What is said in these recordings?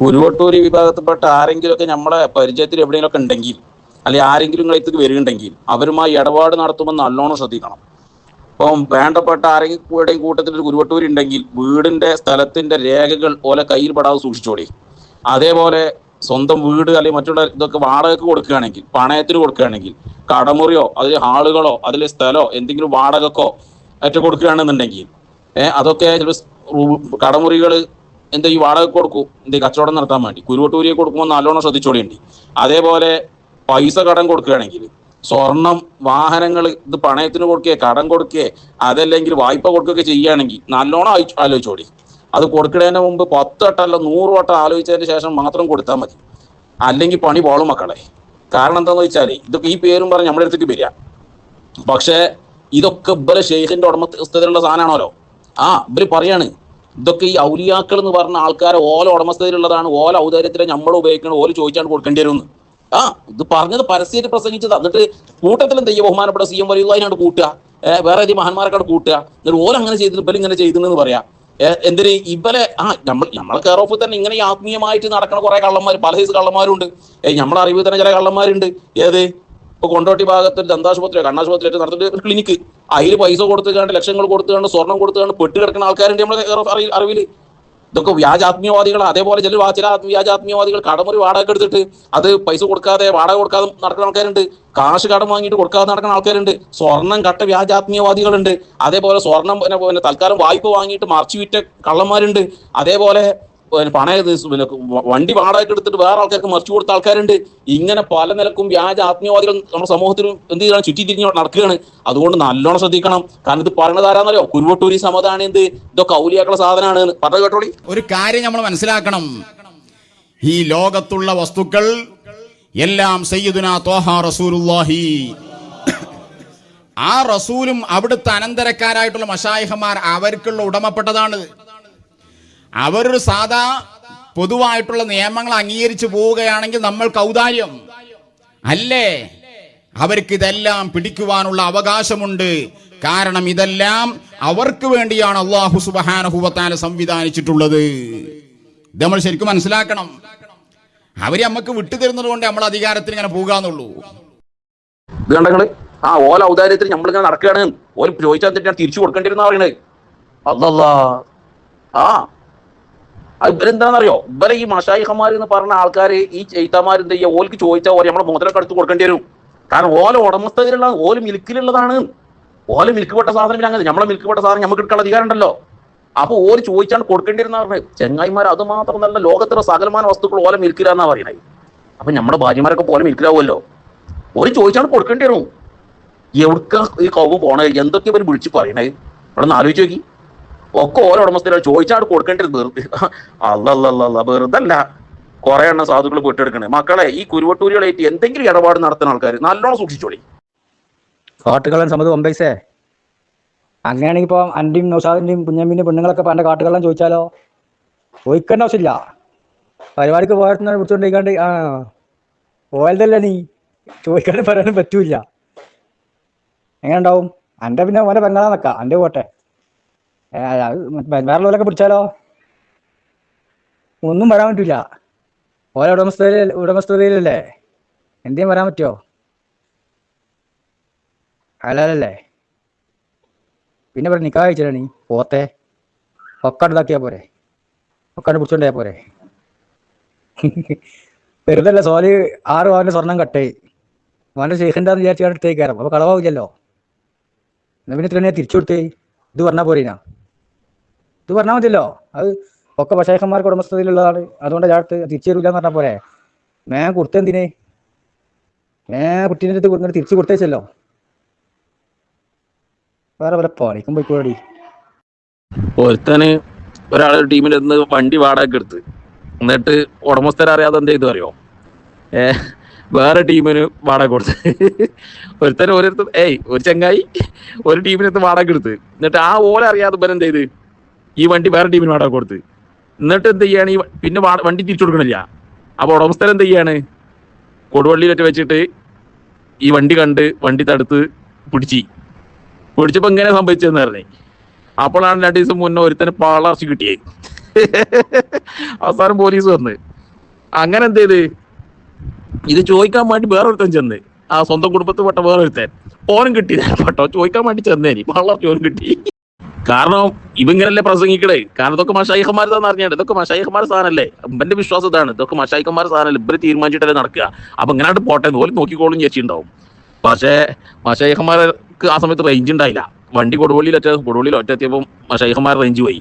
കുരുവട്ടൂരി വിഭാഗത്തിൽപ്പെട്ട ആരെങ്കിലുമൊക്കെ നമ്മളെ പരിചയത്തിൽ എവിടെയെങ്കിലുമൊക്കെ ഉണ്ടെങ്കിൽ, അല്ലെങ്കിൽ ആരെങ്കിലും നിങ്ങളേക്ക് വരുന്നുണ്ടെങ്കിൽ അവരുമായി ഇടപാട് നടത്തുമ്പോൾ നല്ലോണം ശ്രദ്ധിക്കണം. ഇപ്പം വേണ്ടപ്പെട്ട ആരെങ്കിലും കൂട്ടത്തിൽ ഒരു കുരുവട്ടൂരി ഉണ്ടെങ്കിൽ വീടിൻ്റെ സ്ഥലത്തിൻ്റെ രേഖകൾ ഓലെ കയ്യിൽ പെടാതെ സൂക്ഷിച്ചോടി. അതേപോലെ സ്വന്തം വീട് അല്ലെങ്കിൽ മറ്റുള്ള ഇതൊക്കെ വാടകയ്ക്ക് കൊടുക്കുകയാണെങ്കിൽ, പണയത്തിന് കൊടുക്കുകയാണെങ്കിൽ, കടമുറിയോ അതിൽ ഹാളുകളോ അതിൽ സ്ഥലമോ എന്തെങ്കിലും വാടകക്കോ ഏറ്റവും കൊടുക്കുകയാണെന്നുണ്ടെങ്കിൽ അതൊക്കെ ചില കടമുറികൾ എന്താ ഈ വാടക കൊടുക്കും കച്ചവടം നടത്താൻ വേണ്ടി. കുരുവട്ടൂരിയെ കൊടുക്കുമ്പോൾ നല്ലോണം ശ്രദ്ധിച്ചോടിയുണ്ട്. അതേപോലെ പൈസ കടം കൊടുക്കുകയാണെങ്കിൽ, സ്വർണം, വാഹനങ്ങൾ ഇത് പണയത്തിന് കൊടുക്കുകയെ കടം കൊടുക്കുകയെ അതല്ലെങ്കിൽ വായ്പ കൊടുക്കുകയൊക്കെ ചെയ്യുകയാണെങ്കിൽ നല്ലോണം ആലോചിച്ചോടി. അത് കൊടുക്കുന്നതിന് മുമ്പ് 10 വട്ടമല്ല 100 വട്ടം ആലോചിച്ചതിന് ശേഷം മാത്രം കൊടുത്താൽ മതി. അല്ലെങ്കിൽ പണി പോളും മക്കളെ. കാരണം എന്താണെന്ന് വെച്ചാൽ ഇതൊക്കെ ഈ പേരും പറഞ്ഞ് നമ്മുടെ അടുത്തേക്ക് വരിക. പക്ഷേ ഇതൊക്കെ ഇവരെ ഷെയ്ഖിന്റെ ഉടമസ്ഥതയിലുള്ള സാധനമാണല്ലോ. ഇവര് പറയാണ് ഇതൊക്കെ ഈ ഔലിയാക്കൾ എന്ന് പറഞ്ഞ ആൾക്കാരെ ഓല ഉടമസ്ഥതയിലുള്ളതാണ്, ഓല ഔദാര്യത്തിലെ നമ്മൾ ഉപയോഗിക്കണം, ഓല് ചോദിച്ചാണ് കൊടുക്കേണ്ടി വരുമെന്ന്. ഇത് പറഞ്ഞത് പരസ്യമായിട്ട് പ്രസംഗിച്ചത്. എന്നിട്ട് കൂട്ടത്തിൽ എന്ത് ചെയ്യുക, ബഹുമാനപ്പെട്ട CM വലിയതിനാണ് കൂട്ടുക, വേറെ ഏതെങ്കിലും മഹാന്മാരെക്കാട് കൂട്ടുക. എന്നിട്ട് ഓല അങ്ങനെ ചെയ്തിട്ട് ഇവര് ഇങ്ങനെ ചെയ്തെന്ന് പറയാം. എന്തിന് ഇവരെ നമ്മളെ കെയർ ഓഫ് തന്നെ ഇങ്ങനെ ആത്മീയമായിട്ട് നടക്കുന്ന കുറെ കള്ളന്മാർ, പല സൈസ് കള്ളന്മാരുണ്ട്. നമ്മളെ അറിവിൽ തന്നെ ചില കള്ളന്മാരുണ്ട്. ഇപ്പൊ കൊണ്ടോട്ടി ഭാഗത്ത് ദന്താശുപത്രിയോ കണ്ണാശുപത്രിയോ നടത്തിയിട്ട് ഒരു ക്ലിനിക്ക്, അതിൽ പൈസ കൊടുത്തുകൊണ്ട് ലക്ഷങ്ങൾ കൊടുത്തുകൊണ്ട് സ്വർണം കൊടുത്തുകൊണ്ട് പെട്ട് കിടക്കുന്ന ആൾക്കാരുണ്ട് നമ്മളെ അറിവിൽ. ഇതൊക്കെ വ്യാജാത്മീയവാദികൾ. അതേപോലെ ചില വ്യാജാത്മീയവാദികൾ കടമുറി വാടക എടുത്തിട്ട് അത് പൈസ കൊടുക്കാതെ വാടക കൊടുക്കാതെ നടക്കുന്ന ആൾക്കാരുണ്ട്. കാശ് കടം വാങ്ങിയിട്ട് കൊടുക്കാതെ നടക്കുന്ന ആൾക്കാരുണ്ട്. സ്വർണം കട്ട വ്യാജാത്മീയവാദികളുണ്ട്. അതേപോലെ സ്വർണം പിന്നെ തൽക്കാലം വായ്പ വാങ്ങിയിട്ട് മറച്ചു വിറ്റ കള്ളന്മാരുണ്ട്. അതേപോലെ വണ്ടി വാടക എടുത്തിട്ട് വേറെ ആൾക്കാർക്ക് മറിച്ചു കൊടുത്ത ആൾക്കാരുണ്ട്. ഇങ്ങനെ പല നിലക്കും വ്യാജ ആത്മീയവാദികൾ നമ്മുടെ സമൂഹത്തിൽ എന്ത് ചെയ്യണം, ചുറ്റി തിരിഞ്ഞ് നടക്കുകയാണ്. അതുകൊണ്ട് നല്ലോണം ശ്രദ്ധിക്കണം. കാരണം ഇത് പറയുന്നത് ആരാന്നറിയോ? കുരുവട്ടൂരി സമതാണ്. ഇതൊക്കെ ഔലിയാക്കളുടെ സാധനമാണ്. പറഞ്ഞു കേട്ടോളി. ഒരു കാര്യം നമ്മൾ മനസ്സിലാക്കണം. ഈ ലോകത്തുള്ള വസ്തുക്കൾ എല്ലാം സയ്യിദുനാ ത്വാഹ റസൂലുള്ളാഹി, ആ റസൂലും അവിടുത്തെ അനന്തരക്കാരായിട്ടുള്ള മശായിഖമാർ അവർക്കുള്ള ഉടമപ്പെട്ടതാണ്. അവരൊരു സാധാ പൊതുവായിട്ടുള്ള നിയമങ്ങൾ അംഗീകരിച്ചു പോവുകയാണെങ്കിൽ നമ്മൾക്ക് ഔദാര്യം അല്ലേ? അവർക്ക് ഇതെല്ലാം പിടിക്കുവാനുള്ള അവകാശമുണ്ട്. കാരണം ഇതെല്ലാം അവർക്ക് വേണ്ടിയാണ് അല്ലാഹു സുബ്ഹാനഹു വ തആല സംവിധാനിച്ചിട്ടുള്ളത്. ഇത് നമ്മൾ ശരിക്കും മനസ്സിലാക്കണം. അവര് നമുക്ക് വിട്ടുതരുന്നത് കൊണ്ട് നമ്മൾ അധികാരത്തിന് ഇങ്ങനെ പോകാന്നുള്ളൂ. ഇത് കണ്ടങ്ങള് ഓല ഔദാര്യത്തിൽ നമ്മളിങ്ങനെ നടക്കുകയാണ്. ഓല് ചോദിച്ചാൽ തിരിച്ചു കൊടുക്കേണ്ടിരുന്ന പറയണേ. അല്ലല്ലാ ഇവരെന്താണെന്നറിയോ? ഇവരെ ഈ മശായിഖമാർ എന്ന് പറഞ്ഞ ആൾക്കാർ, ഈ ചെയ്താമാരെന്ത് ചെയ്യുക, ഓൽക്ക് ചോദിച്ചാൽ ഓരോ നമ്മളെ മുതലൊക്കെ എടുത്ത് കൊടുക്കേണ്ടി വരും. കാരണം ഓല ഉടമസ്ഥതയിലുള്ള ഓല് മിൽക്കിലുള്ളതാണ്. ഓല മിൽക്ക് സാധനം അങ്ങനെ നമ്മളെ മിൽക്ക് സാധനം നമുക്ക് എടുക്കാനുള്ള അധികാരം ഉണ്ടല്ലോ. അപ്പൊ ഓല് ചോദിച്ചാണ് കൊടുക്കേണ്ടിരുന്ന പറഞ്ഞത്. ചെങ്ങായിമാർ അത് മാത്രമല്ല, ലോകത്തിലെ സകലമാന വസ്തുക്കൾ ഓല മിൽക്കിലാന്നാ പറയണത്. അപ്പൊ നമ്മുടെ ഭാര്യമാരൊക്കെ പോലെ മിൽക്കിലാവുമല്ലോ. ഓല് ചോദിച്ചാണ് കൊടുക്കേണ്ടി വരും. എവിടുക്ക ഈ കൗവ് പോണേ, എന്തൊക്കെ ഇവർ വിളിച്ച് പറയണേ? ഇവിടെ നിന്ന് ആലോചിച്ച് നോക്കി. ഒക്കെ ഓരോ ഉടമസ്ഥയിലാണ് ചോദിച്ചാണ് കൊടുക്കേണ്ടത്. അല്ലല്ല വെറുതല്ല കുറെ എണ്ണം സാധുക്കൾ പെട്ടെടുക്കണേ. മക്കളെ, ഈ കുരുവട്ടൂരികളായിട്ട് എന്തെങ്കിലും ഇടപാട് നടത്തുന്ന ആൾക്കാർ നല്ലോണം സൂക്ഷിച്ചോളി. കാട്ടുകള്ളൻ സമത് ഒമ്പൈസേ. അങ്ങനെയാണെങ്കിൽ ഇപ്പോൾ അൻ്റെയും നൗഷാദിൻ്റെയും കുഞ്ഞമ്മിൻ്റെയും പെണ്ണുങ്ങളൊക്കെ പണ്ട് കാട്ടുകള്ളൻ ചോദിച്ചാലോ? ചോദിക്കേണ്ട ആവശ്യമില്ല. പരിപാടിക്ക് പോയത്തിനെ വിളിച്ചുകൊണ്ടിരിക്കാണ്ട് പോയതല്ലേ നീ, ചോദിക്കാനും പറയാനും പറ്റൂല. എങ്ങനെ ഉണ്ടാവും? എൻ്റെ പിന്നെ ഓനെ പെങ്ങളാ നിൽക്കാം, എൻ്റെ പോട്ടെ. വേറെ ലോലൊക്കെ പിടിച്ചാലോ? ഒന്നും വരാൻ പറ്റൂല. ഓരോ ഉടമസ്ഥതയിലല്ലേ, എന്തേലും വരാൻ പറ്റുമോ? അല്ലല്ലേ. പിന്നെ ഇവിടെ നിക്കാ കഴിച്ചാ നീ പോത്തെ ഒക്കാട് ഇതാക്കിയാ പോരെ, ഒക്കാട് പിടിച്ചോണ്ടാ പോരെ. വെറുതല്ല സോല് 6 പവൻ്റെ സ്വർണം കട്ടേ മോൻ്റെ ഷെയ്ഖിൻ്റെന്ന് വിചാരിച്ചാൽ എടുത്തേക്കാരം. അപ്പോൾ കളവാവില്ലല്ലോ. എന്നാ പിന്നെ ഇത്ര തിരിച്ചു കൊടുത്തേ. ഇത് പറഞ്ഞാൽ പോരേനാ? ഇത് പറഞ്ഞാൽ മതിയല്ലോ. അത് ഒക്കെ പശേഖന്മാർക്ക് ഉടമസ്ഥതയിലുള്ളതാണ്, അതുകൊണ്ട് അയാൾക്ക് തിരിച്ചു തരില്ല എന്ന് പറഞ്ഞാൽ പോരെ. കൊടുത്തെന്തിനെ? കുട്ടീൻ്റെ അടുത്ത് കൊടുത്തിട്ട് തിരിച്ചു കൊടുത്തേച്ചല്ലോ. വേറെ വരെ പണിക്കും പോയിക്കോടി. ഒരുത്തന് ഒരാളെ ടീമിൽ നിന്ന് വണ്ടി വാടക എടുത്ത്, എന്നിട്ട് ഉടമസ്ഥരറിയാതെ എന്ത് ചെയ്തു അറിയോ? വേറെ ടീമിന് വാടക കൊടുത്ത്. ഒരുത്തന് ഒരു ചങ്ങായി ഒരു ടീമിനകത്ത് വാടക എടുത്ത്, എന്നിട്ട് ആ ഓല അറിയാതെ ഇവൻ എന്ത് ചെയ്ത് ഈ വണ്ടി വേറെ ടീമിന് വാടക കൊടുത്ത്. എന്നിട്ട് എന്ത് ചെയ്യാണ്? ഈ പിന്നെ വണ്ടി തിരിച്ചു കൊടുക്കണില്ല. അപ്പോൾ ഉടമസ്ഥൻ എന്ത് ചെയ്യാണ്? കൊടുവള്ളിയിലൊക്കെ വെച്ചിട്ട് ഈ വണ്ടി കണ്ട് വണ്ടി തടുത്ത് പിടിച്ചപ്പോൾ ഇങ്ങനെ സംഭവിച്ചതെന്ന് പറഞ്ഞേ. അപ്പോഴാണ് 2 ദിവസം മുന്നേ ഒരുത്തന് പാളർച്ച കിട്ടിയത്. അവസാനം പോലീസ് വന്ന് അങ്ങനെ എന്ത് ചെയ്ത് ഇത് ചോദിക്കാൻ വേണ്ടി വേറൊരുത്തൻ ചെന്ന്, ആ സ്വന്തം കുടുംബത്തിൽ പെട്ട വേറൊരുത്തൻ, ഓനും കിട്ടി പെട്ടോ, ചോദിക്കാൻ വേണ്ടി ചെന്നേനി വളരെ ഓനും കിട്ടി. കാരണം ഇവങ്ങനല്ലേ പ്രസംഗിക്കണേ, കാരണം ഇതൊക്കെ മശായിഖന്മാർ തന്നെ അറിഞ്ഞാണ്, ഇതൊക്കെ മശായിഖന്മാർ സാധനല്ലേ, ഇവന്റെ വിശ്വാസം ഇതാണ്, ഇതൊക്കെ മശായിഖന്മാർ സാധനല്ലേ, ഇവര് തീരുമാനിച്ചിട്ടല്ലേ നടക്കുക. അപ്പൊ ഇങ്ങനെ പോട്ടെ ഓല് നോക്കിക്കോളും ചേച്ചിണ്ടാവും. പക്ഷേ മശായിഖന്മാർക്ക് ആ സമയത്ത് റേഞ്ച് ഉണ്ടായില്ല. വണ്ടി കൊടുവള്ളിയിൽ ഒറ്റെത്തിയപ്പോൾ മശായിഖന്മാർ റേഞ്ച് പോയി.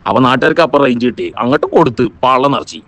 അപ്പൊ നാട്ടുകാർക്ക് അപ്പം റേഞ്ച് കിട്ടി, അങ്ങോട്ട് കൊടുത്ത് പാള നിറച്ചി.